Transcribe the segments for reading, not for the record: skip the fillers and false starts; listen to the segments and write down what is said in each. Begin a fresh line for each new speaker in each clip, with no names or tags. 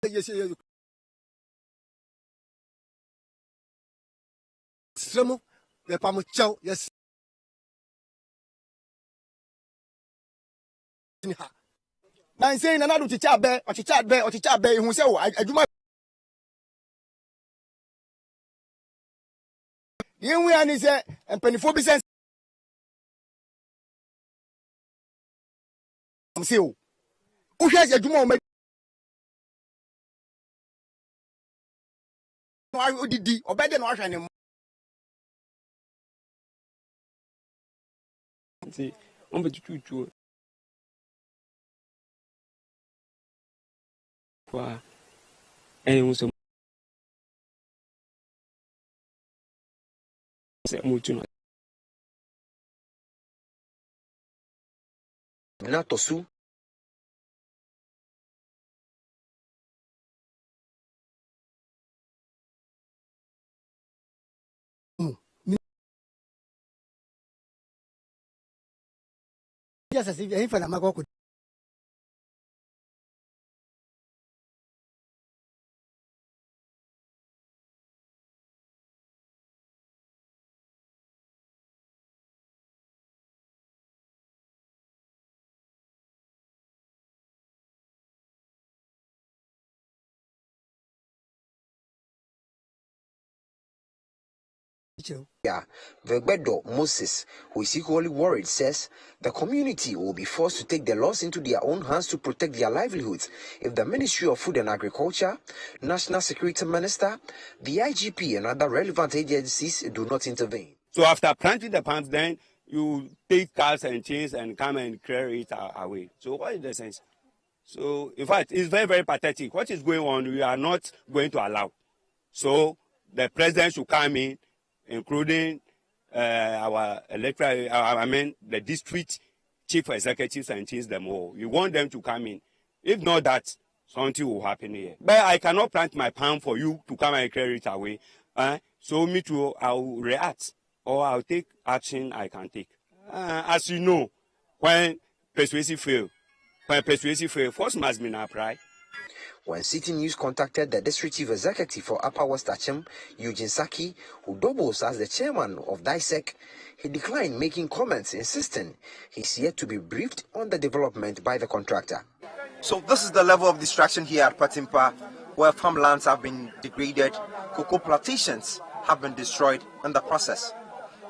Yes, Sremo, the Pamucho, yes. I'm saying another teacher bear, or teacher bear, or teacher bear who say, I do my. The young man is a penny 4%. I'm saying, who has a dumb? I did or better than anymore.
See, on the two. Why? Anyone so much.
Natosu.
Yes, I see if I'm a go.
Vegbedo Moses, who is equally worried, says the community will be forced to take the laws into their own hands to protect their livelihoods if the Ministry of Food and Agriculture, National Security Minister, the IGP and other relevant agencies do not intervene.
So after planting the palms, then you take cars and chains and come and clear it away. So what is the sense? So in fact, it's very, very pathetic. What is going on, we are not going to allow. So the president should come in, including our electoral, the district chief executives and change them all. We want them to come in. If not that, something will happen here. But I cannot plant my palm for you to come and clear it away. So me too, I'll react or I'll take action I can take. As you know, when persuasive fail, force must be applied.
When Citi News contacted the district chief executive for Upper West Achim, Eugene Saki, who doubles as the chairman of DISEC, he declined making comments, insisting he's yet to be briefed on the development by the contractor.
So this is the level of destruction here at Patimpa, where farmlands have been degraded, cocoa plantations have been destroyed in the process.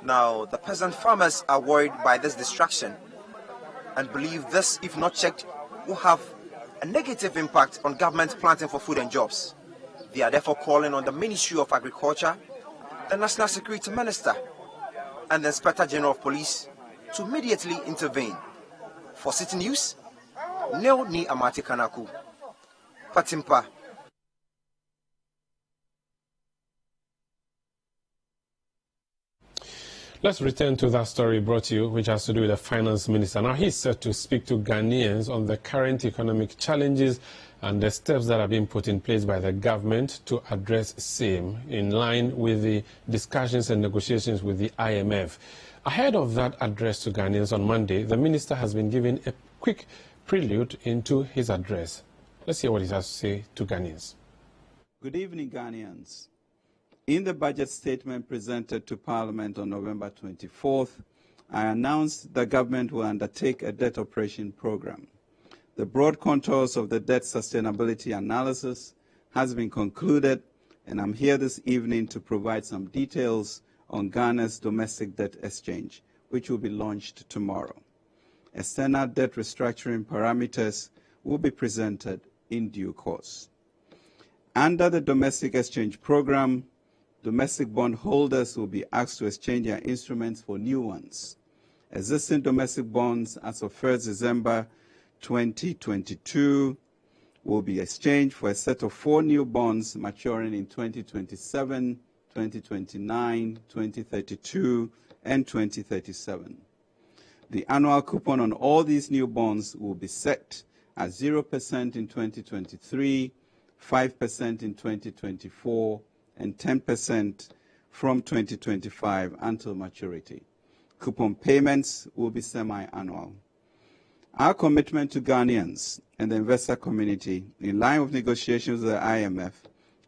Now, the peasant farmers are worried by this destruction and believe this, if not checked, will have a negative impact on government planting for food and jobs. They are therefore calling on the Ministry of Agriculture, the National Security Minister, and the Inspector General of Police to immediately intervene. For Citi News, Neo Ni Amati Kanaku, Patimpa.
Let's return to that story brought to you, which has to do with the finance minister. Now, he's set to speak to Ghanaians on the current economic challenges and the steps that are being put in place by the government to address same, in line with the discussions and negotiations with the IMF. Ahead of that address to Ghanaians on Monday, the minister has been given a quick prelude into his address. Let's hear what he has to say to Ghanaians.
Good evening, Ghanaians. In the budget statement presented to Parliament on November 24th, I announced the government will undertake a debt operation program. The broad contours of the debt sustainability analysis has been concluded, and I'm here this evening to provide some details on Ghana's domestic debt exchange, which will be launched tomorrow. External debt restructuring parameters will be presented in due course. Under the domestic exchange program, domestic bond holders will be asked to exchange their instruments for new ones. Existing domestic bonds as of 1st December 2022 will be exchanged for a set of 4 new bonds maturing in 2027, 2029, 2032, and 2037. The annual coupon on all these new bonds will be set at 0% in 2023, 5% in 2024, and 10% from 2025 until maturity. Coupon payments will be semi-annual. Our commitment to Ghanaians and the investor community, in line with negotiations with the IMF,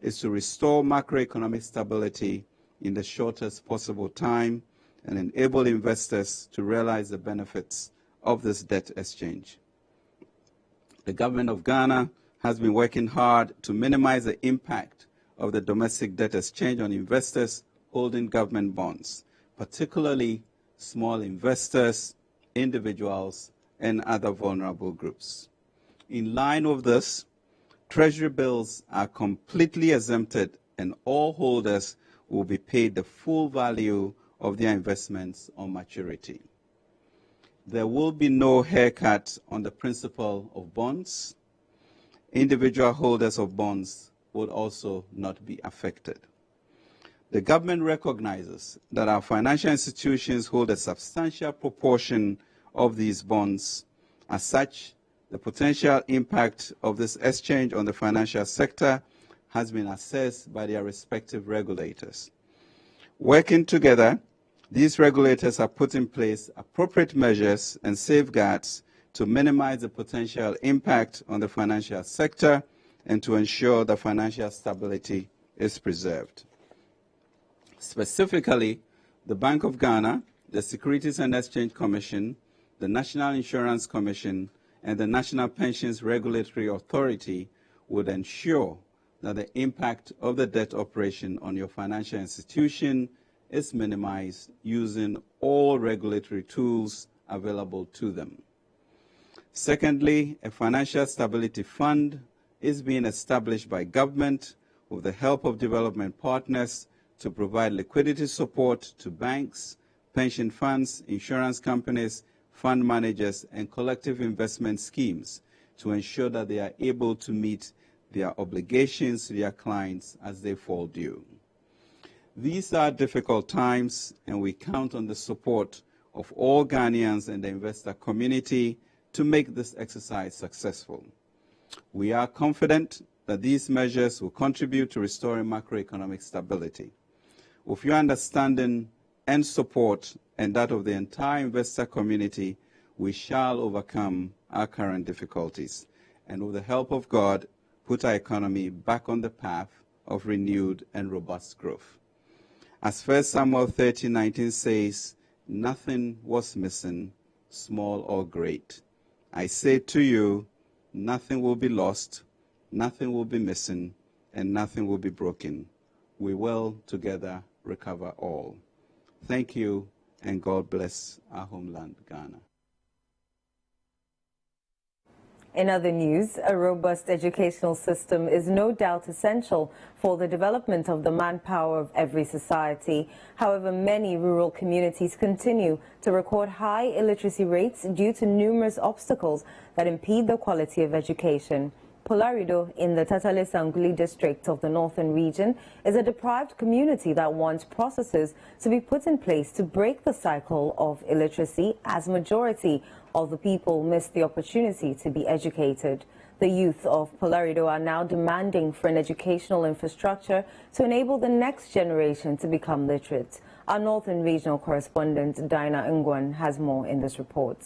is to restore macroeconomic stability in the shortest possible time and enable investors to realize the benefits of this debt exchange. The government of Ghana has been working hard to minimize the impact of the domestic debt exchange on investors holding government bonds, particularly small investors, individuals, and other vulnerable groups. In line with this, Treasury bills are completely exempted and all holders will be paid the full value of their investments on maturity. There will be no haircut on the principal of bonds. Individual holders of bonds will also not be affected. The government recognizes that our financial institutions hold a substantial proportion of these bonds. As such, the potential impact of this exchange on the financial sector has been assessed by their respective regulators. Working together, these regulators have put in place appropriate measures and safeguards to minimize the potential impact on the financial sector and to ensure that financial stability is preserved. Specifically, the Bank of Ghana, the Securities and Exchange Commission, the National Insurance Commission, and the National Pensions Regulatory Authority would ensure that the impact of the debt operation on your financial institution is minimized using all regulatory tools available to them. Secondly, a financial stability fund is being established by government with the help of development partners to provide liquidity support to banks, pension funds, insurance companies, fund managers, and collective investment schemes to ensure that they are able to meet their obligations to their clients as they fall due. These are difficult times, and we count on the support of all Ghanaians and the investor community to make this exercise successful. We are confident that these measures will contribute to restoring macroeconomic stability. With your understanding and support and that of the entire investor community, we shall overcome our current difficulties and, with the help of God, put our economy back on the path of renewed and robust growth. As 1 Samuel 30:19 says, nothing was missing, small or great. I say to you, nothing will be lost, nothing will be missing, and nothing will be broken. We will together recover all. Thank you, and God bless our homeland, Ghana.
In other news, a robust educational system is no doubt essential for the development of the manpower of every society. However, many rural communities continue to record high illiteracy rates due to numerous obstacles that impede the quality of education. Polarido in the Tatale Sanguli district of the Northern region is a deprived community that wants processes to be put in place to break the cycle of illiteracy, as majority of the people miss the opportunity to be educated. The youth of Polarido are now demanding for an educational infrastructure to enable the next generation to become literate. Our Northern regional correspondent Dinah Ngwan has more in this report.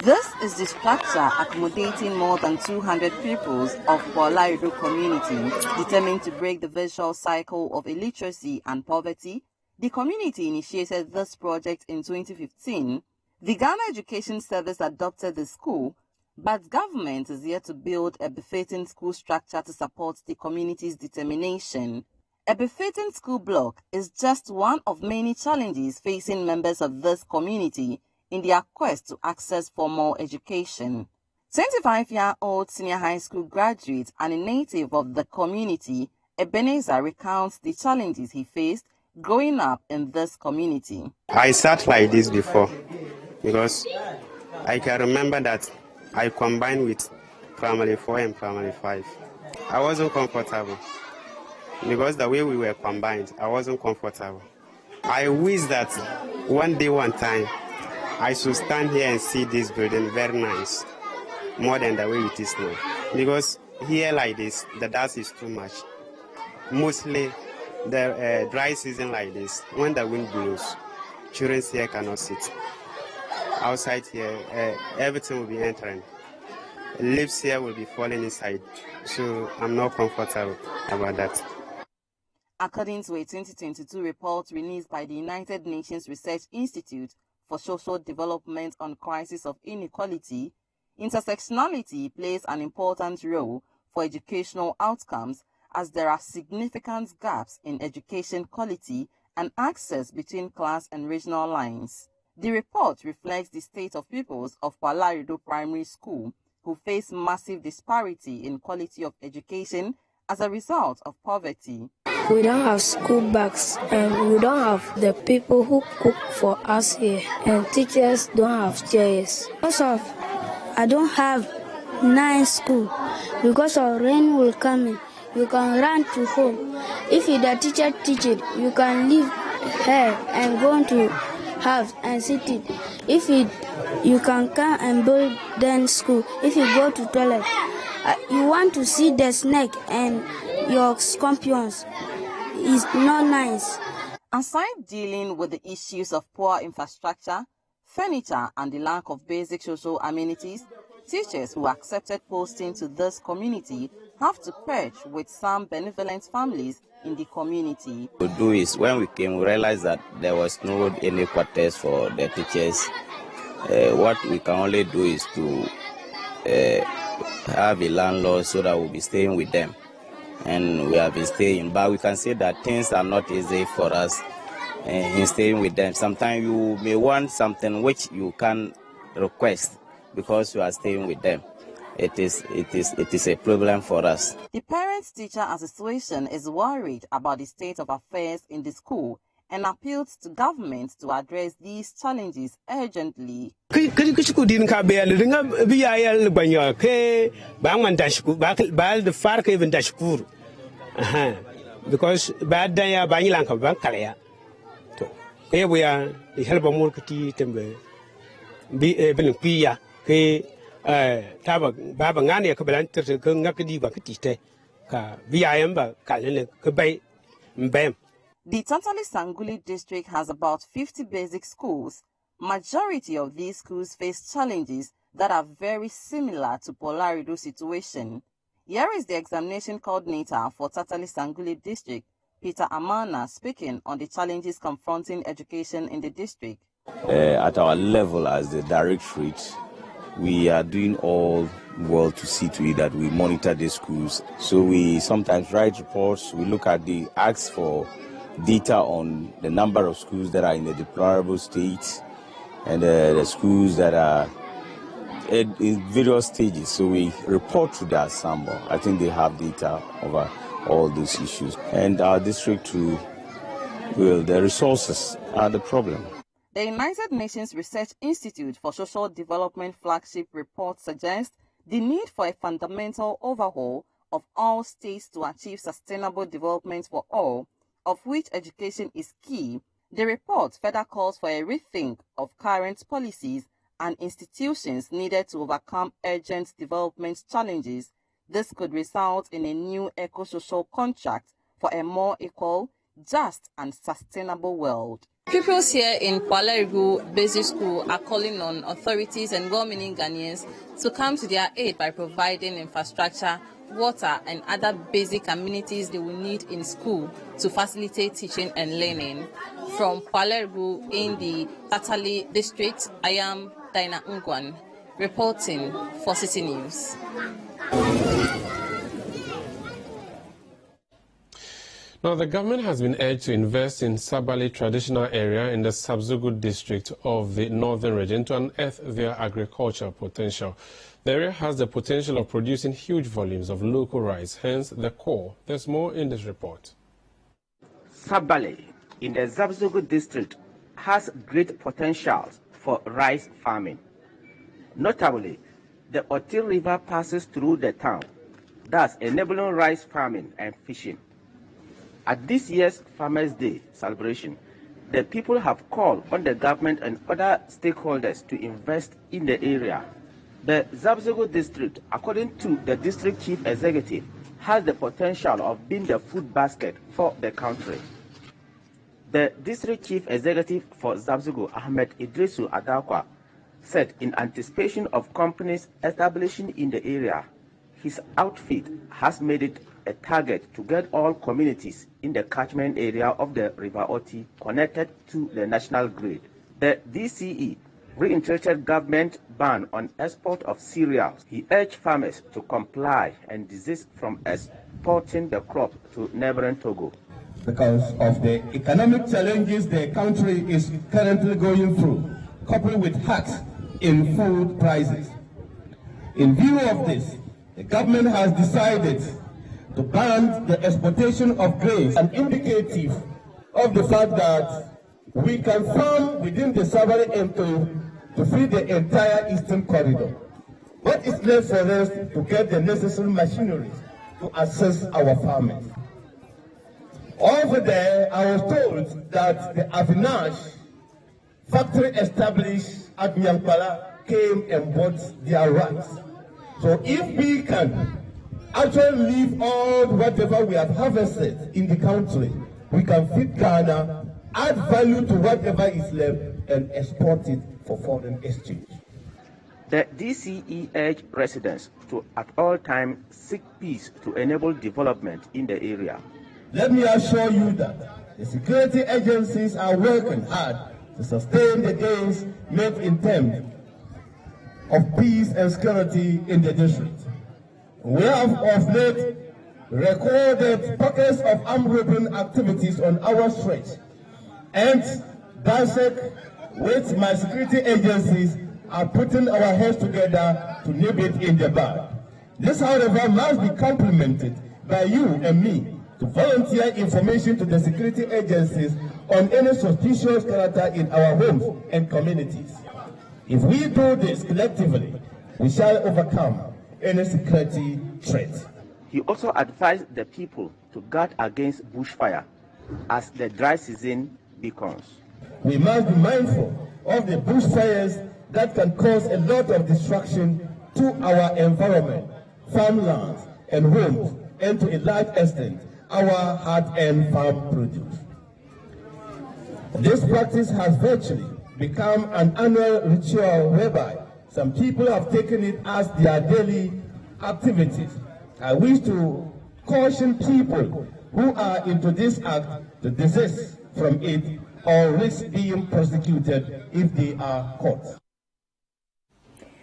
This is the structure accommodating more than 200 pupils of Polarido community. Determined to break the vicious cycle of illiteracy and poverty, the community initiated this project in 2015. The Ghana Education Service adopted the school, but government is yet to build a befitting school structure to support the community's determination. A befitting school block is just one of many challenges facing members of this community in their quest to access formal education. 25-year-old senior high school graduate and a native of the community, Ebenezer recounts the challenges he faced growing up in this community.
I sat like this before because I can remember that I combined with primary 4 and primary 5. I wasn't comfortable because the way we were combined, I wasn't comfortable. I wish that one day, one time, I should stand here and see this building very nice, more than the way it is now. Because here like this, the dust is too much. Mostly the dry season like this, when the wind blows, children here cannot sit. outside here, everything will be entering. Leaves here will be falling inside. So I'm not comfortable about that.
According to a 2022 report released by the United Nations Research Institute for Social Development on Crisis of Inequality, intersectionality plays an important role for educational outcomes as there are significant gaps in education quality and access between class and regional lines. The report reflects the state of pupils of Palarido Primary School who face massive disparity in quality of education as a result of poverty.
We don't have school bags and we don't have the people who cook for us here, and teachers don't have chairs. Also, I don't have nice school because of rain will come in. You can run to home. If the teacher teach it, you can leave here and go to house and sit it. If you can come and build then school. If you go to toilet, you want to see the snake and your scorpions. It's not nice.
Aside dealing with the issues of poor infrastructure, furniture, and the lack of basic social amenities, teachers who accepted posting to this community have to purge with some benevolent families in the community.
What we do is, when we came, we realized that there was no any quarters for the teachers. What we can only do is to have a landlord so that we'll be staying with them. And we have been staying, but we can say that things are not easy for us in staying with them. Sometimes you may want something which you can request because you are staying with them. It is a problem for us.
The Parents-Teacher Association is worried about the state of affairs in the school and appealed to government to address these challenges urgently.
Because bad day Banyalanka Bankalea. Here we are, the help of Murkati Timber, be able to Pia, Babangania Kabalanta, Kungakadi Bakatiste, Viamba, Kalina, Kabay, Bam.
The Tatali Sanguli district has about 50 basic schools. Majority of these schools face challenges that are very similar to Polarido situation. Here is the examination coordinator for Tatali Sanguli district, Peter Amana, speaking on the challenges confronting education in the district.
At our level as the directorate, we are doing all well to see to it that we monitor the schools. So we sometimes write reports, we look at the acts for data on the number of schools that are in a deplorable state and the schools that are in various stages. So we report to the Assembly. I think they have data over all these issues. And our district too, well, the resources are the problem.
The United Nations Research Institute for Social Development flagship report suggests the need for a fundamental overhaul of all states to achieve sustainable development for all, of which education is key. The report further calls for a rethink of current policies and institutions needed to overcome urgent development challenges. This could result in a new eco-social contract for a more equal, just and sustainable world.
Pupils here in Palarigo Basic School are calling on authorities and well-meaning Ghanaians to come to their aid by providing infrastructure, water, and other basic amenities they will need in school to facilitate teaching and learning. From Palarigo in the Tatali district, I am Dina Ngwan, reporting for Citi News.
Now, the government has been urged to invest in Sabali traditional area in the Sabzugu district of the northern region to unearth their agricultural potential. The area has the potential of producing huge volumes of local rice, hence the core. There's more in this report.
Sabali in the Sabzugu district has great potential for rice farming. Notably, the Otil River passes through the town, thus enabling rice farming and fishing. At this year's Farmers' Day celebration, the people have called on the government and other stakeholders to invest in the area. The Zabzogo district, according to the district chief executive, has the potential of being the food basket for the country. The district chief executive for Zabzogo, Ahmed Idrisu Adakwa, said in anticipation of companies establishing in the area, his outfit has made it a target to get all communities in the catchment area of the River Oti connected to the national grid. The DCE reinstated government ban on export of cereals. He urged farmers to comply and desist from exporting the crop to neighboring Togo.
Because of the economic challenges the country is currently going through, coupled with hikes in food prices. In view of this, the government has decided to ban the exportation of grains, an indicative of the fact that we can farm within the Savary Emto to feed the entire eastern corridor. What is left for us to get the necessary machinery to assist our farmers? Over there, I was told that the Avinash factory established at Nyampala came and bought their rights. So if we can actually leave all whatever we have harvested in the country, we can feed Ghana, add value to whatever is left, and export it for foreign exchange.
The DCE urged residents to at all times seek peace to enable development in the area.
Let me assure you that the security agencies are working hard to sustain the gains made in terms of peace and security in the district. We have of late recorded pockets of armed robbery activities on our streets, and DASEC with my security agencies are putting our heads together to nip it in the bud. This, however, must be complemented by you and me to volunteer information to the security agencies on any suspicious character in our homes and communities. If we do this collectively, we shall overcome any security threat.
He also advised the people to guard against bushfire as the dry season beckons.
We must be mindful of the bushfires that can cause a lot of destruction to our environment, farmlands, and homes, and to a large extent, our hard-earned farm produce. This practice has virtually become an annual ritual whereby some people have taken it as their daily activities. I wish to caution people who are into this act to desist from it or risk being prosecuted if they are caught.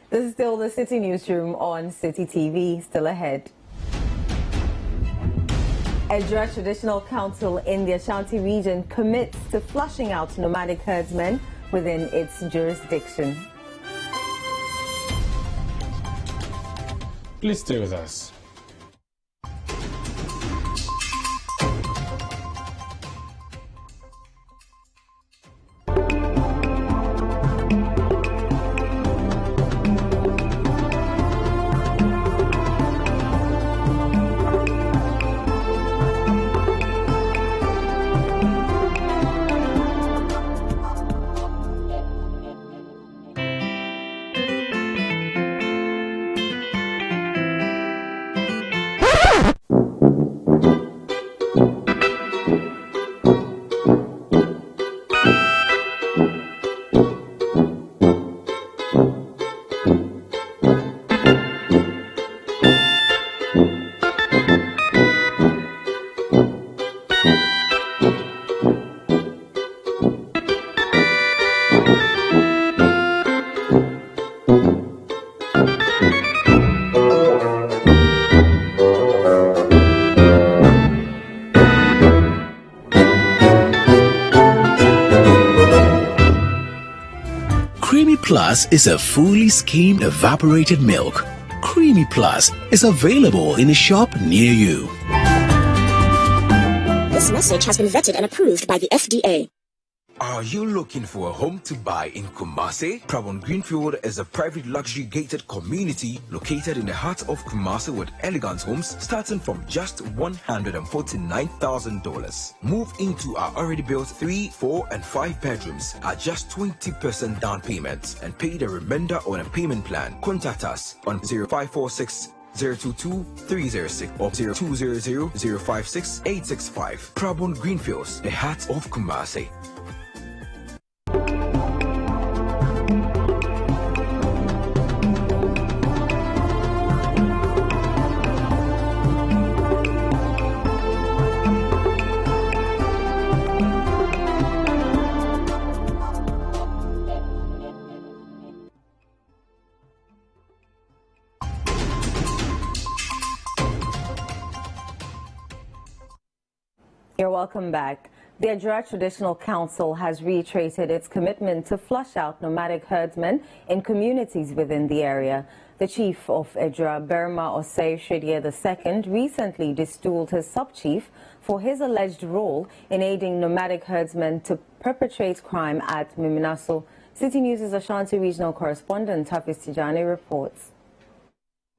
This is still the Citi Newsroom on Citi TV. Still ahead. Edra Traditional Council in the Ashanti region commits to flushing out nomadic herdsmen within its jurisdiction.
Please stay with us.
Plus is a fully skimmed evaporated milk. Creamy Plus is available in a shop near you.
This message has been vetted and approved by the FDA.
Are you looking for a home to buy in Kumasi? Prabon Greenfield is a private luxury gated community located in the heart of Kumasi with elegant homes starting from just $149,000. Move into our already built 3, 4, and 5 bedrooms at just 20% down payment and pay the remainder on a payment plan. Contact us on 0546 022-306 or 0200-056-865. Prabon Greenfields, the heart of
You're welcome back. The Ejura Traditional Council has reiterated its commitment to flush out nomadic herdsmen in communities within the area. The chief of Ejura, Berma Osei Shredie II, recently destooled his sub-chief for his alleged role in aiding nomadic herdsmen to perpetrate crime at Miminaso. Citi News' Ashanti regional correspondent Hafiz Tijani reports.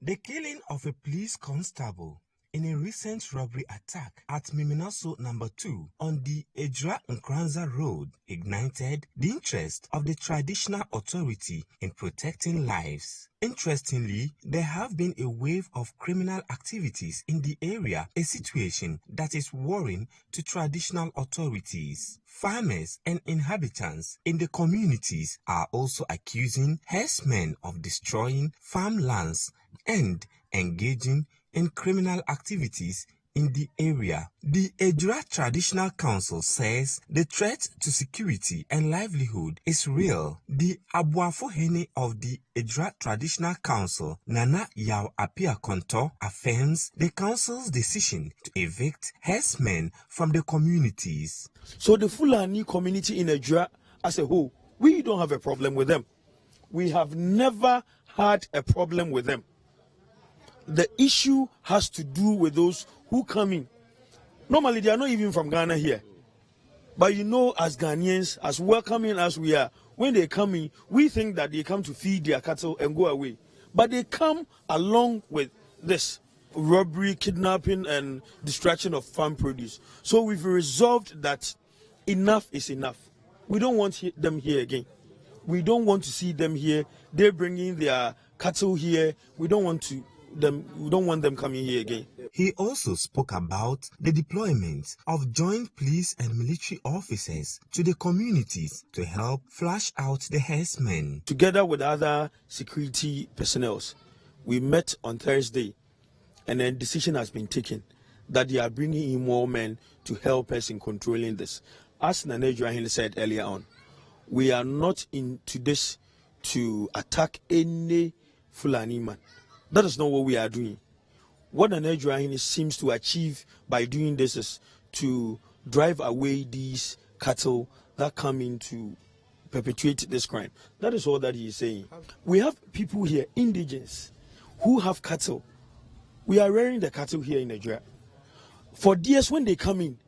The killing of a police constable in a recent robbery attack at Miminaso No. 2 on the Ejura Nkranza Road ignited the interest of the traditional authority in protecting lives. Interestingly, there have been a wave of criminal activities in the area, a situation that is worrying to traditional authorities. Farmers and inhabitants in the communities are also accusing herdsmen of destroying farmlands and engaging in criminal activities in the area. The Ejura Traditional Council says the threat to security and livelihood is real. The Abuafohene of the Ejura Traditional Council, Nana Yao Apia Konto, affirms the council's decision to evict herdsmen from the communities.
So the Fulani community in Ejura as a whole, we don't have a problem with them. We have never had a problem with them. The issue has to do with those who come in. Normally, they are not even from Ghana here. But you know, as Ghanaians, as welcoming as we are, when they come in, we think that they come to feed their cattle and go away. But they come along with this robbery, kidnapping, and destruction of farm produce. So we've resolved that enough is enough. We don't want them here again. We don't want to see them here. They're bringing their cattle here. We don't want them coming here again.
He also spoke about the deployment of joint police and military officers to the communities to help flush out the herdsmen.
Together with other security personnel, we met on Thursday, and a decision has been taken that they are bringing in more men to help us in controlling this. As Nana Ejura said earlier on, we are not into this to attack any Fulani man. That is not what we are doing. What Nana Ejura seems to achieve by doing this is to drive away these cattle that come in to perpetuate this crime. That is all that he is saying. We have people here, indigents, who have cattle. We are rearing the cattle here in Ejura. For years, when they come in,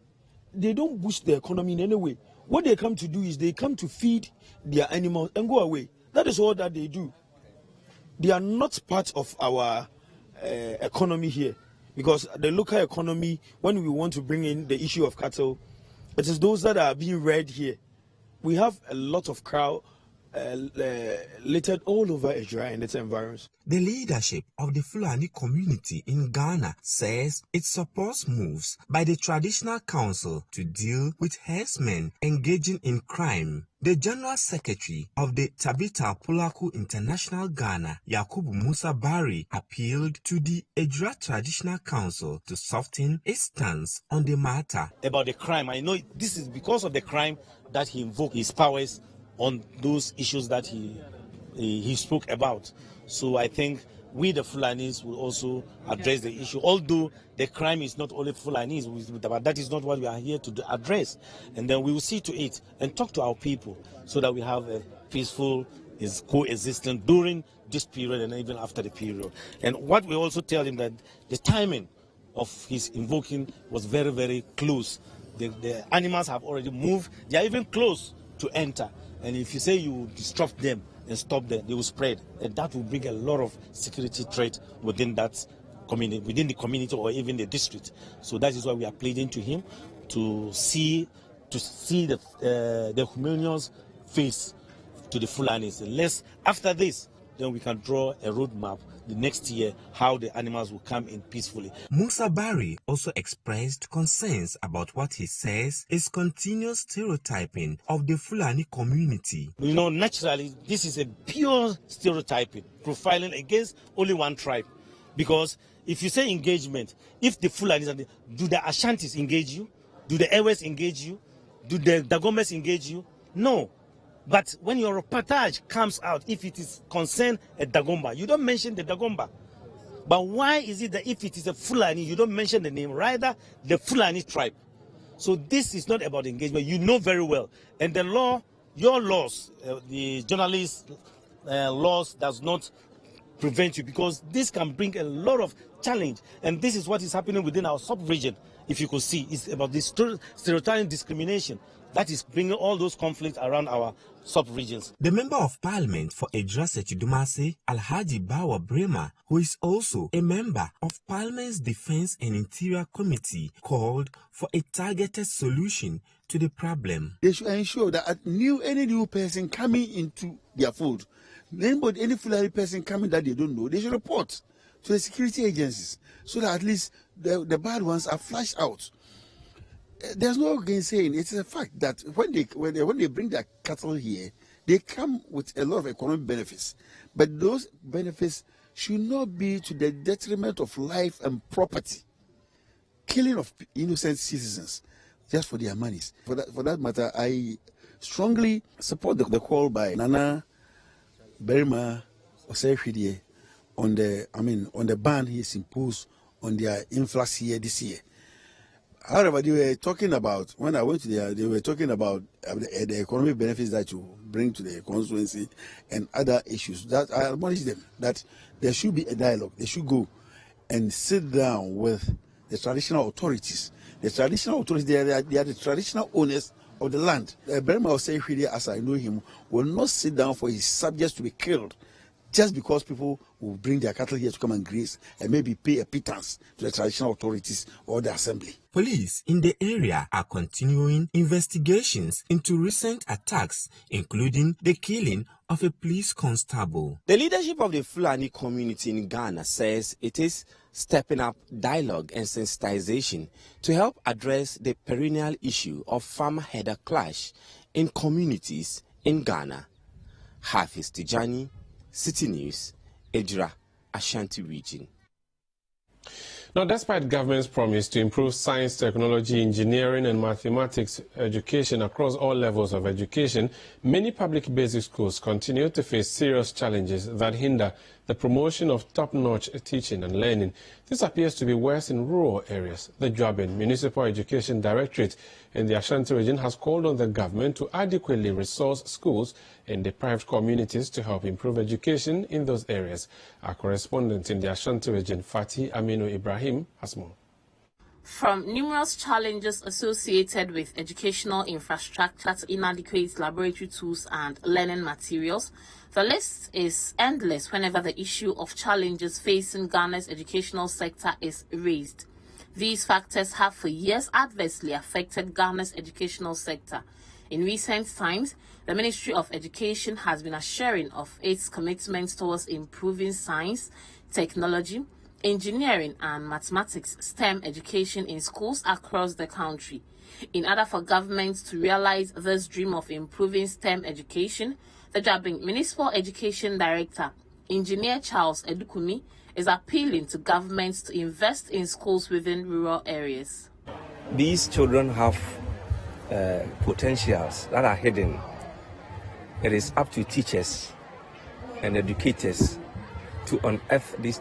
they don't boost the economy in any way. What they come to do is they come to feed their animals and go away. That is all that they do. They are not part of our economy here, because the local economy, when we want to bring in the issue of cattle, it is those that are being reared here. We have a lot of crowd littered all over Ejura and its environs.
The leadership of the Fulani community in Ghana says it supports moves by the Traditional Council to deal with herdsmen engaging in crime. The General Secretary of the Tabita Pulaku International Ghana, Yakubu Musa Bari, appealed to the Ejura Traditional Council to soften its stance on the matter.
About the crime, I know this is because of the crime that he invoked his powers on those issues that he spoke about. So I think we the Fulanis will also address the issue, although the crime is not only Fulanis, but that is not what we are here to address. And then we will see to it and talk to our people so that we have a peaceful coexistence during this period and even after the period. And what we also tell him that the timing of his invoking was very, very close. The animals have already moved. They are even close to enter. And if you say you disrupt them and stop them, they will spread. And that will bring a lot of security threat within that community, within the community or even the district. So that is why we are pleading to him to see the Humanians face to the Fulanis. Unless after this, then we can draw a roadmap the next year how the animals will come in peacefully.
Musa Bari also expressed concerns about what he says is continuous stereotyping of the Fulani community.
You know, naturally, this is a pure stereotyping, profiling against only one tribe. Because if you say engagement, if the Fulanis, do the Ashantis engage you? Do the Ewes engage you? Do the Dagomes engage you? No. But when your reportage comes out, if it is concerned a Dagomba, you don't mention the Dagomba. But why is it that if it is a Fulani, you don't mention the name, rather the Fulani tribe? So this is not about engagement. You know very well. And the law, your laws, the journalist laws does not prevent you, because this can bring a lot of challenge. And this is what is happening within our sub-region. If you could see, it's about this stereotyping discrimination that is bringing all those conflicts around our sub-regions.
The Member of Parliament for Edrase Alhaji Bawa Brema, who is also a member of Parliament's Defense and Interior Committee, called for a targeted solution to the problem.
They should ensure that any new person coming into their fold, any Fulani person coming that they don't know, they should report to the security agencies so that at least the bad ones are flushed out. There's no gainsaying. It's a fact that when they bring their cattle here, they come with a lot of economic benefits. But those benefits should not be to the detriment of life and property. Killing of innocent citizens just for their monies. For that matter, I strongly support the call by Nana Berima Osei on the ban he's imposed on their influx here this year. However, they were talking about, when I went to there, they were talking about the economic benefits that you bring to the constituency and other issues. That I admonish them that there should be a dialogue. They should go and sit down with the traditional authorities. The traditional authorities, they are the traditional owners of the land. Berima Osei, as I know him, will not sit down for his subjects to be killed just because people will bring their cattle here to come and graze and maybe pay a pittance to the traditional authorities or the assembly.
Police in the area are continuing investigations into recent attacks, including the killing of a police constable.
The leadership of the Fulani community in Ghana says it is stepping up dialogue and sensitization to help address the perennial issue of farmer-herder clash in communities in Ghana. Hafiz Tijani, Citi News, Ejra, Ashanti region.
Now, despite government's promise to improve science, technology, engineering and mathematics education across all levels of education, many public basic schools continue to face serious challenges that hinder the promotion of top-notch teaching and learning. This appears to be worse in rural areas. The Joabin Municipal Education Directorate in the Ashanti region has called on the government to adequately resource schools in deprived communities to help improve education in those areas. Our correspondent in the Ashanti region, Fatih Aminu Ibrahim, has more.
From numerous challenges associated with educational infrastructure to inadequate laboratory tools and learning materials, the list is endless whenever the issue of challenges facing Ghana's educational sector is raised. These factors have for years adversely affected Ghana's educational sector. In recent times, the Ministry of Education has been assuring of its commitment towards improving science, technology, engineering and mathematics STEM education in schools across the country. In order for government to realize this dream of improving STEM education, the Joabin Municipal Education Director, Engineer Charles Edukumi, is appealing to governments to invest in schools within rural areas.
These children have potentials that are hidden. It is up to teachers and educators to unearth these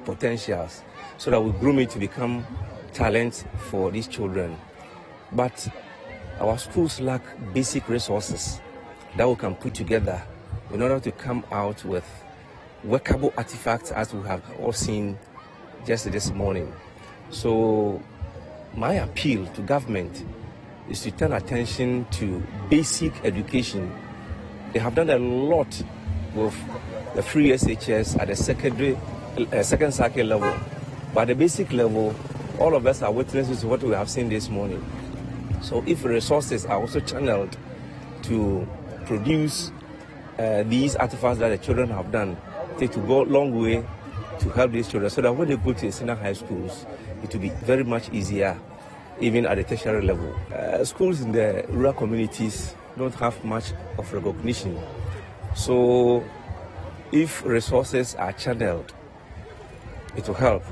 potentials so that we groom it to become talent for these children. But our schools lack basic resources that we can put together in order to come out with workable artifacts, as we have all seen just this morning. So my appeal to government is to turn attention to basic education. They have done a lot with the free SHS at the second circuit level. But at the basic level, all of us are witnesses to what we have seen this morning. So if resources are also channeled to produce these artifacts that the children have done, it will go a long way to help these children so that when they go to the senior high schools, it will be very much easier, even at the tertiary level. Schools in the rural communities don't have much of recognition. So if resources are channeled, it will help.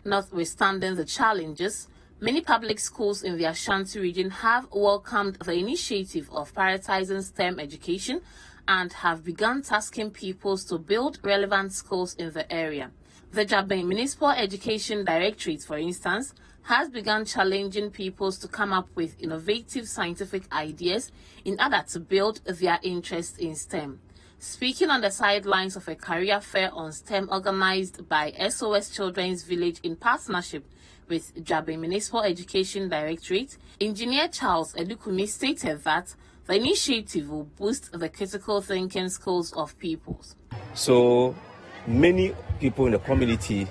Notwithstanding the challenges, many public schools in the Ashanti region have welcomed the initiative of prioritizing STEM education and have begun tasking pupils to build relevant schools in the area. The Joabin Municipal Education Directorate, for instance, has begun challenging pupils to come up with innovative scientific ideas in order to build their interest in STEM. Speaking on the sidelines of a career fair on STEM organized by SOS Children's Village in partnership with Jabe Municipal Education Directorate, Engineer Charles Edukumi stated that the initiative will boost the critical thinking skills of pupils.
So many people in the community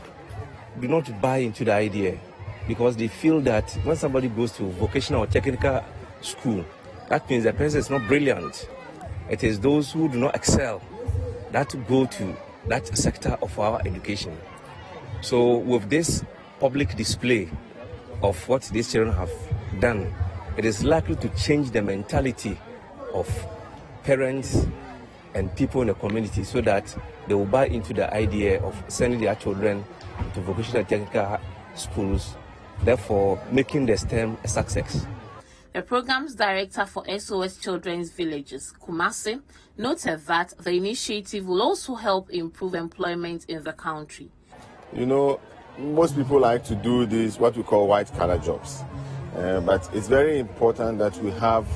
do not buy into the idea because they feel that when somebody goes to vocational or technical school, that means the person is not brilliant. It is those who do not excel that go to that sector of our education. So with this public display of what these children have done, it is likely to change the mentality of parents and people in the community so that they will buy into the idea of sending their children to vocational technical schools, therefore making the STEM a success.
The program's director for SOS Children's Villages, Kumasi, noted that the initiative will also help improve employment in the country.
You know, most people like to do this, what we call white-collar jobs. But it's very important that we have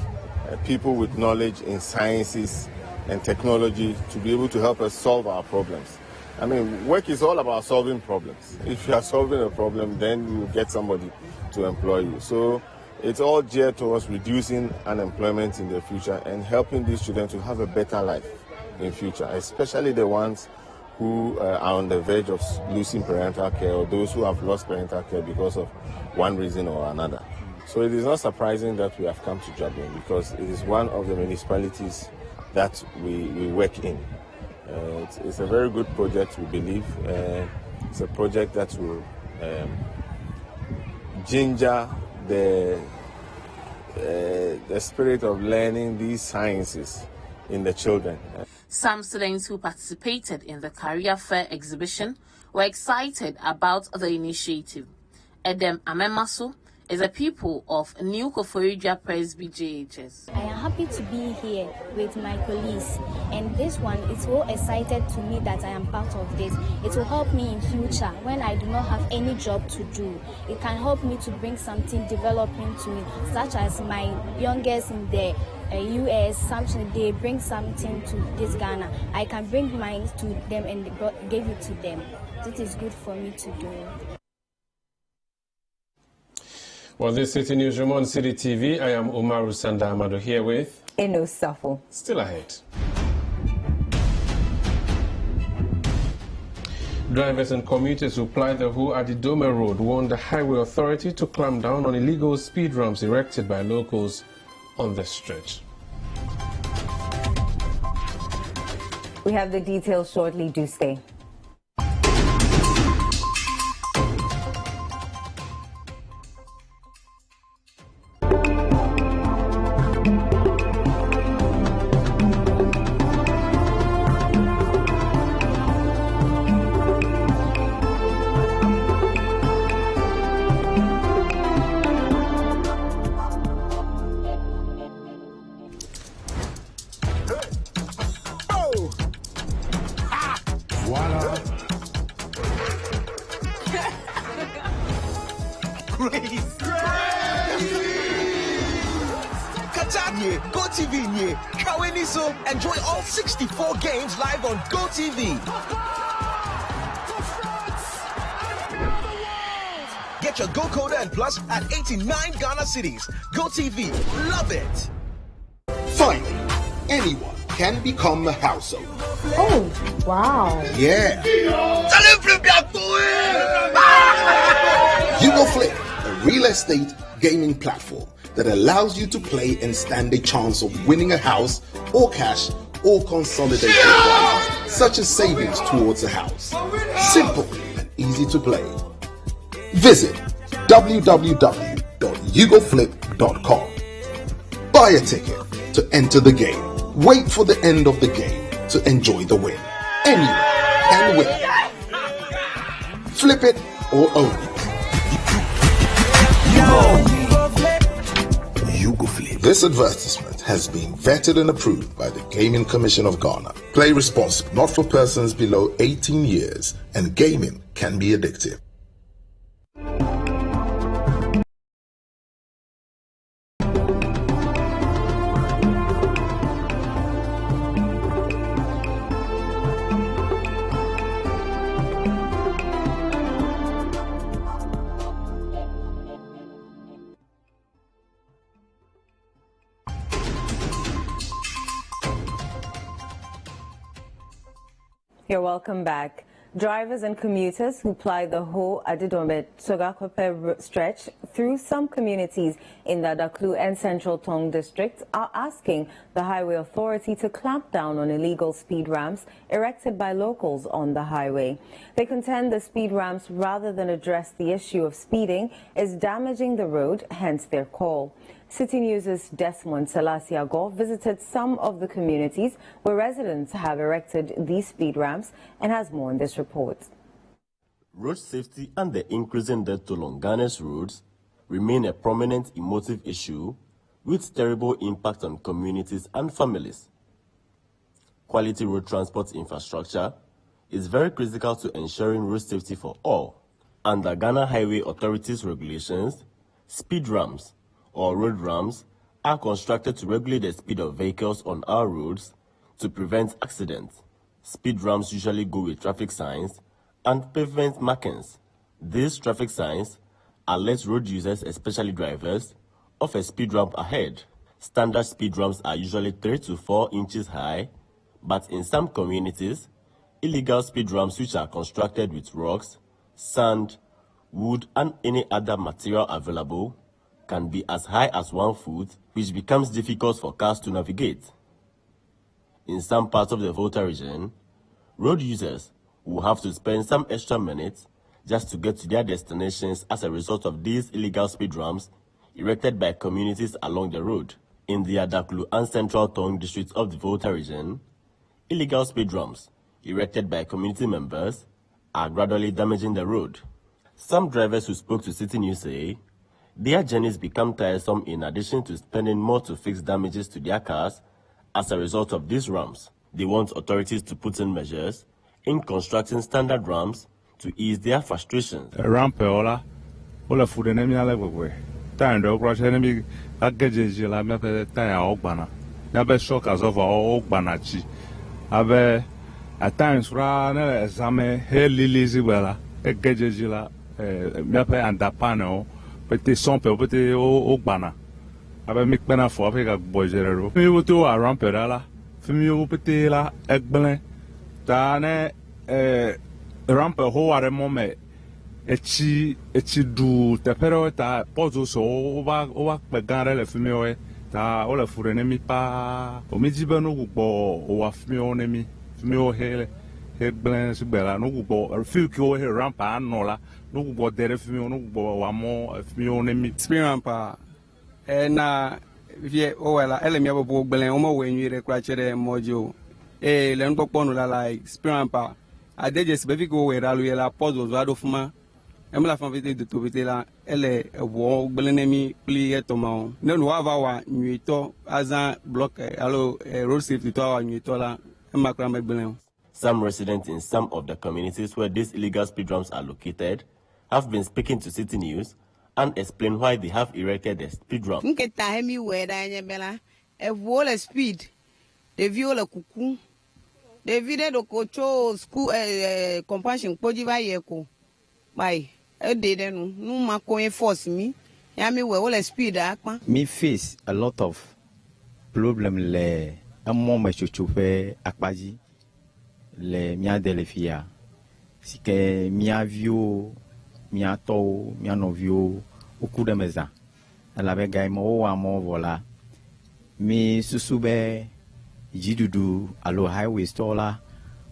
people with knowledge in sciences and technology to be able to help us solve our problems. I mean, work is all about solving problems. If you are solving a problem, then you will get somebody to employ you. So it's all geared towards reducing unemployment in the future and helping these children to have a better life in future, especially the ones who are on the verge of losing parental care or those who have lost parental care because of one reason or another. So it is not surprising that we have come to Jabin because it is one of the municipalities that we work in. It's a very good project, we believe. It's a project that will ginger the spirit of learning these sciences in the children.
Some students who participated in the career fair exhibition were excited about the initiative. Edem Amemaso is a pupil of New Koforidua Presby JHS.
I am happy to be here with my colleagues, and this one is so excited to me that I am part of this. It will help me in future when I do not have any job to do. It can help me to bring something developing to me, such as my youngest in the US, something they bring something to this Ghana. I can bring mine to them and give it to them. It is good for me to do.
Well, this Citi Newsroom on Citi TV. I am Umaru, Sanda, Amadu here with
Safo.
Still ahead. Drivers and commuters who ply the Hu Adidome Road warned the Highway Authority to clamp down on illegal speed ramps erected by locals on the stretch.
We have the details shortly. Do stay.
Enjoy all 64 games live on GoTV. Get your Go Coder and Plus at 89 Ghana cities. GoTV, love it.
Finally, anyone can become a household.
Oh, wow.
Yeah. Hugo Flip, a real estate gaming platform that allows you to play and stand a chance of winning a house or cash or consolidated prizes, such as savings towards a house. Simple and easy to play. Visit www.hugoflip.com. Buy a ticket to enter the game. Wait for the end of the game to enjoy the win. Anyone can win. Flip it or own it. This advertisement has been vetted and approved by the Gaming Commission of Ghana. Play responsibly, not for persons below 18 years, and gaming can be addictive.
You're welcome back. Drivers and commuters who ply the Ho Adidome Sogakope stretch through some communities in the Adaklu and Central Tong districts are asking the Highway Authority to clamp down on illegal speed ramps erected by locals on the highway. They contend the speed ramps, rather than address the issue of speeding, is damaging the road, hence their call. Citi News' Desmond Salasiago visited some of the communities where residents have erected these speed ramps and has more in this report.
Road safety and the increasing death toll on Ghana's roads remain a prominent emotive issue with terrible impact on communities and families. Quality road transport infrastructure is very critical to ensuring road safety for all. Under Ghana Highway Authority's regulations, speed ramps or road ramps are constructed to regulate the speed of vehicles on our roads to prevent accidents. Speed ramps usually go with traffic signs and pavement markings. These traffic signs alert road users, especially drivers, of a speed ramp ahead. Standard speed ramps are usually 3 to 4 inches high, but in some communities, illegal speed ramps which are constructed with rocks, sand, wood, and any other material available can be as high as 1 foot, which becomes difficult for cars to navigate. In some parts of the Volta region, road users will have to spend some extra minutes just to get to their destinations as a result of these illegal speed ramps erected by communities along the road. In the Adaklu and Central Tong districts of the Volta region, illegal speed ramps erected by community members are gradually damaging the road. Some drivers who spoke to Citi News say their journeys become tiresome in addition to spending more to fix damages to their cars as a result of these ramps. They want authorities to put in measures in constructing standard ramps to ease their frustrations.
Ramp ola food enemy level. Time do crash enemy agageji la me time ogbana. Na be shock as of ogbanachi. Abe at times ra na exam he lilizi wela agageji la me pe underpan Pete son pete o gbana abe mi pena fo afi ka gbojere ro mi wo to around pedala fimi wo pete la egblen ta ne ramp ho are moment echi du te pero ta pozo so o va pe ganre le fimi o ta o le fure ne mi pa o mi jibe no gbo o wa fimi o ne mi fimi o hele egblen si gbela no gbo feel ki o he ramp anola no go there for me no go wa mo fi o ne mi
experience pa na vie o wala ele mi abo gbelen o mo we nwire kra chere mojo le npo ponu la experience pa adeje specific o we ralu la pause zo ado fuma em la fanvite de tobite la ele wo gbelen mi pli etoma no no wa nwito azan block allo road safety to wa nwito la makra me gbelen.
Some residents in some of the communities where these illegal speed ramps are located have been speaking to Citi News and explain why they have erected the speed ramp.
Nketa hemi weda nyebela evola speed de viola kuku de vide do kocho school compassion pojiva yeko bai e de denu nu mako enforce mi ya mi we wala speed akpa
me face a lot of problem le amo me chuchufe akpaji le mia delefia sike mia view mia to mia novio au coup de maison la be gay mo wa mo vola mi susube jidudu alo highway store la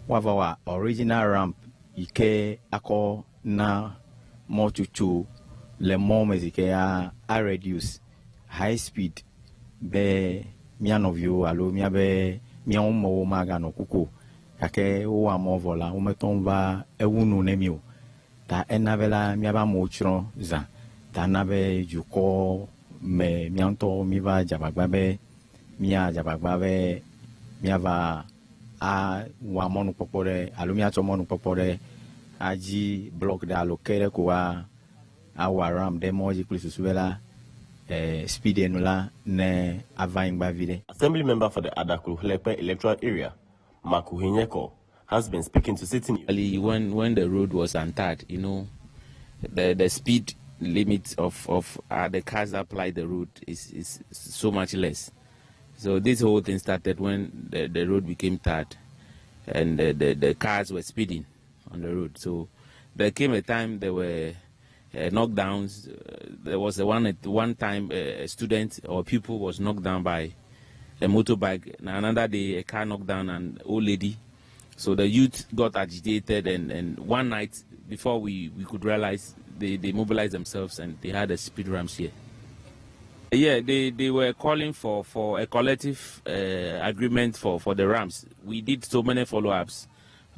wa original ramp ike ako na mo chuchu le mo mezike a reduce high speed be mia novio alo mia be mia mo maga no kuku kake o wa mo vola o meton va ewunu ne mi o ta enavela mi aba mochron za ta nabe juko me mianto mi va jabagba be mi ava a wa monu popore alumia to monu popore aji block da lokere ko a ram de moji kulisusuela speed enula ne avaingba vide.
Assembly member for the Adaklu Hlepe electoral area Makuhinyeko has been speaking to Citi News.
When the road was untarred, you know, the speed limit of the cars that apply the road is so much less. So this whole thing started when the road became tarred. and the cars were speeding on the road. So there came a time there were knockdowns. There was one time a student or pupil was knocked down by a motorbike. And another day a car knocked down an old lady. So the youth got agitated, and one night before we could realize, they mobilized themselves and they had a speed ramps here. Yeah, they were calling for a collective agreement for the ramps. We did so many follow-ups.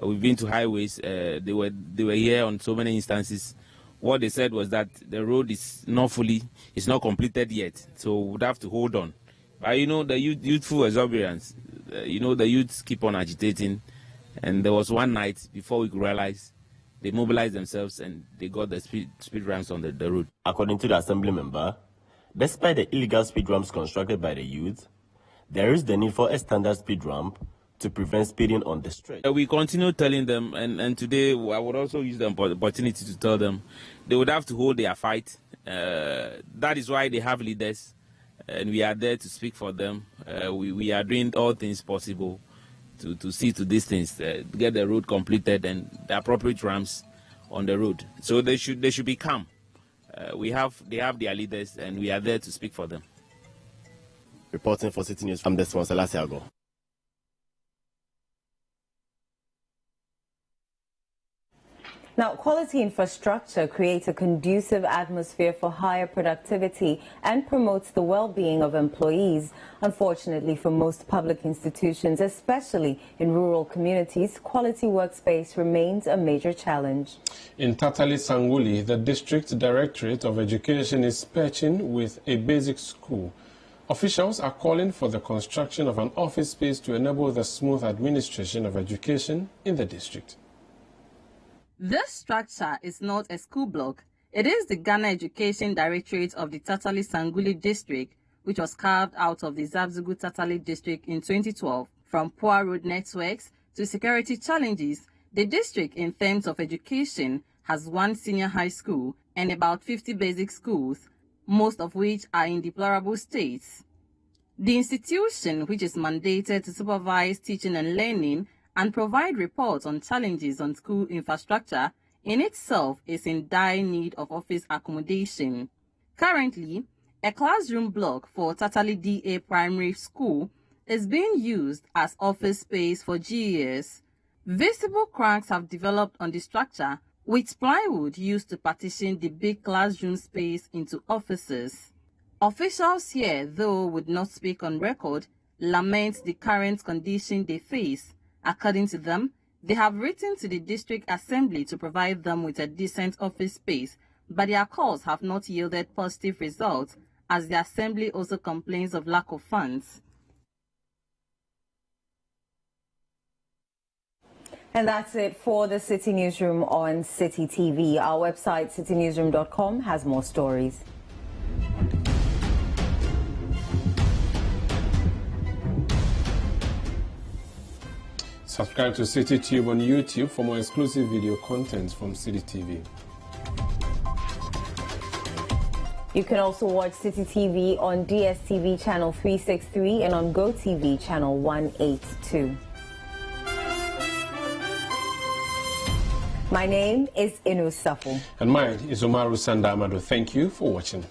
We've been to highways. They were here on so many instances. What they said was that the road is not completed yet, so we would have to hold on. But you know, the youthful exuberance, the youths keep on agitating, and there was one night before we could realize, they mobilized themselves and they got the speed ramps on the road.
According to the assembly member, despite the illegal speed ramps constructed by the youth, there is the need for a standard speed ramp to prevent speeding on the stretch.
We continue telling them, and today I would also use the opportunity to tell them they would have to hold their fight. That is why they have leaders, and we are there to speak for them. We are doing all things possible to see to these things, get the road completed and the appropriate ramps on the road. So they should be calm. They have their leaders, and we are there to speak for them.
Reporting for Citi News, I'm Desmond Salasiago.
Now, quality infrastructure creates a conducive atmosphere for higher productivity and promotes the well-being of employees. Unfortunately, for most public institutions, especially in rural communities, quality workspace remains a major challenge.
In Tatali Sanguli, the District Directorate of Education is patching with a basic school. Officials are calling for the construction of an office space to enable the smooth administration of education in the district.
This structure is not a school block. It is the Ghana Education Directorate of the Tatali Sanguli district, which was carved out of the Zabzugu Tatali district in 2012. From poor road networks to security challenges, the district in terms of education has one senior high school and about 50 basic schools, most of which are in deplorable states. The institution, which is mandated to supervise teaching and learning and provide reports on challenges on school infrastructure, in itself is in dire need of office accommodation. Currently, a classroom block for Tatali DA Primary School is being used as office space for GES. Visible cracks have developed on the structure, with plywood used to partition the big classroom space into offices. Officials here, though would not speak on record, lament the current condition they face. According to them, they have written to the district assembly to provide them with a decent office space, but their calls have not yielded positive results, as the assembly also complains of lack of funds.
And that's it for the Citi Newsroom on Citi TV. Our website, citinewsroom.com, has more stories.
Subscribe to Citi Tube on YouTube for more exclusive video content from Citi TV.
You can also watch Citi TV on DSTV channel 363 and on GoTV channel 182. My name is Safo.
And mine is Umaru, Sanda, Amadu. Thank you for watching.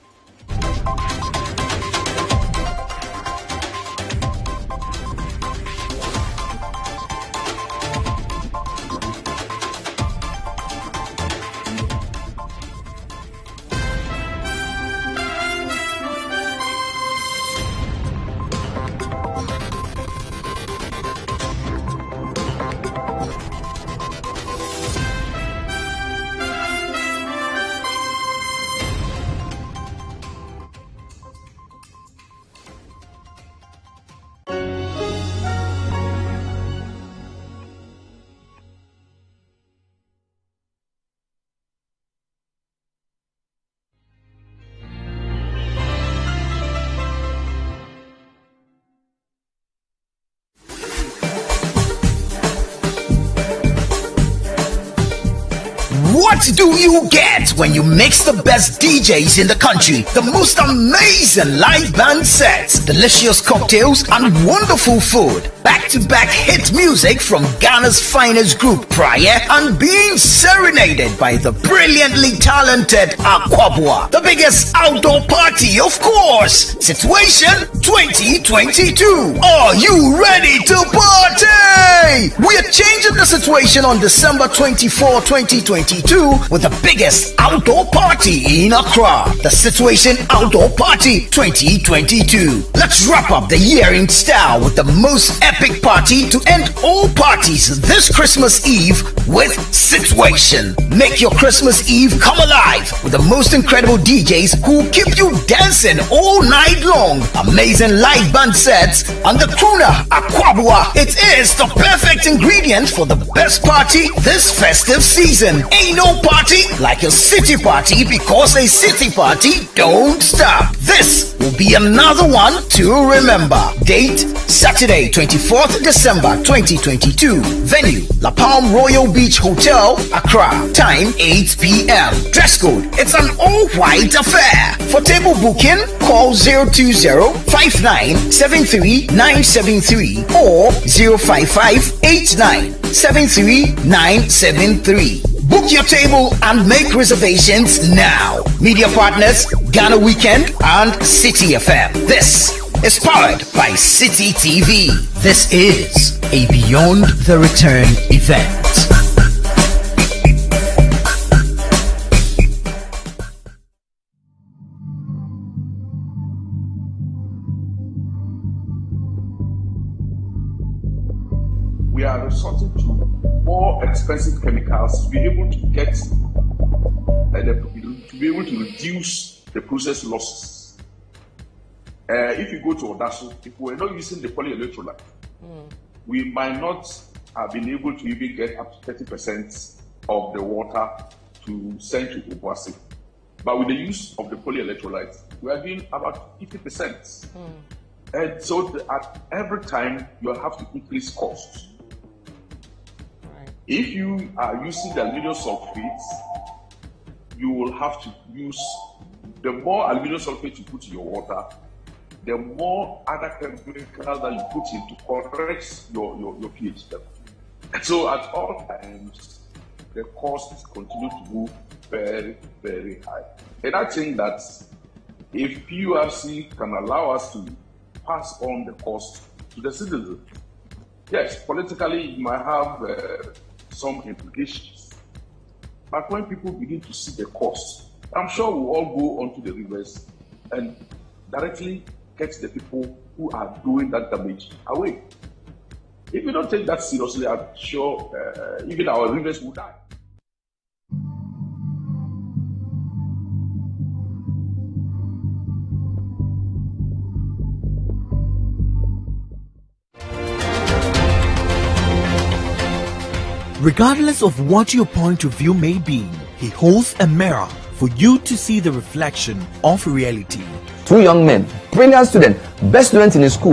What do you get when you mix the best DJs in the country, the most amazing live band sets, delicious cocktails, and wonderful food? back-to-back hit music from Ghana's finest group Prayer and being serenaded by the brilliantly talented Akwabua. The biggest outdoor party, of course. Situation 2022. Are you ready to party? We are changing the situation on December 24, 2022 with the biggest outdoor party in Accra. The Situation Outdoor Party 2022. Let's wrap up the year in style with the most epic party to end all parties this Christmas Eve with Situation. Make your Christmas Eve come alive with the most incredible DJs who will keep you dancing all night long. Amazing live band sets and the crooner Akwabua. It is the perfect ingredient for the best party this festive season. Ain't no party like a city party because a city party don't stop. This will be another one to remember. Date Saturday 24th December 2022. Venue La Palm Royal Beach Hotel, Accra. Time 8 p.m. Dress code, it's an all-white affair. For table booking, call 020-5973-973 or 055-8973-973. Book your table and make reservations now. Media partners, Ghana Weekend and Citi FM. This is powered by Citi TV. This is a Beyond the Return event.
We are resorting to more expensive chemicals to be able to get to be able to reduce the process losses. If you go to Odasu, if we were not using the polyelectrolyte, we might not have been able to even get up to 30% of the water to send to Obuasi. But with the use of the polyelectrolyte, we are doing about 50%. And so at every time you have to increase costs. If you are using the aluminum sulfate, you will have to use, the more aluminum sulfate you put in your water, the more other chemicals that you put in to correct your pH level. So at all times, the costs continue to go very, very high. And I think that if PURC can allow us to pass on the cost to the citizens, yes, politically it might have some implications. But when people begin to see the cost, I'm sure we'll all go onto the rivers and directly get the people who are doing that damage away. If we don't take that seriously, I'm sure even our rivers will die.
Regardless of what your point of view may be, he holds a mirror for you to see the reflection of reality.
Two young men, brilliant student, best student in his school,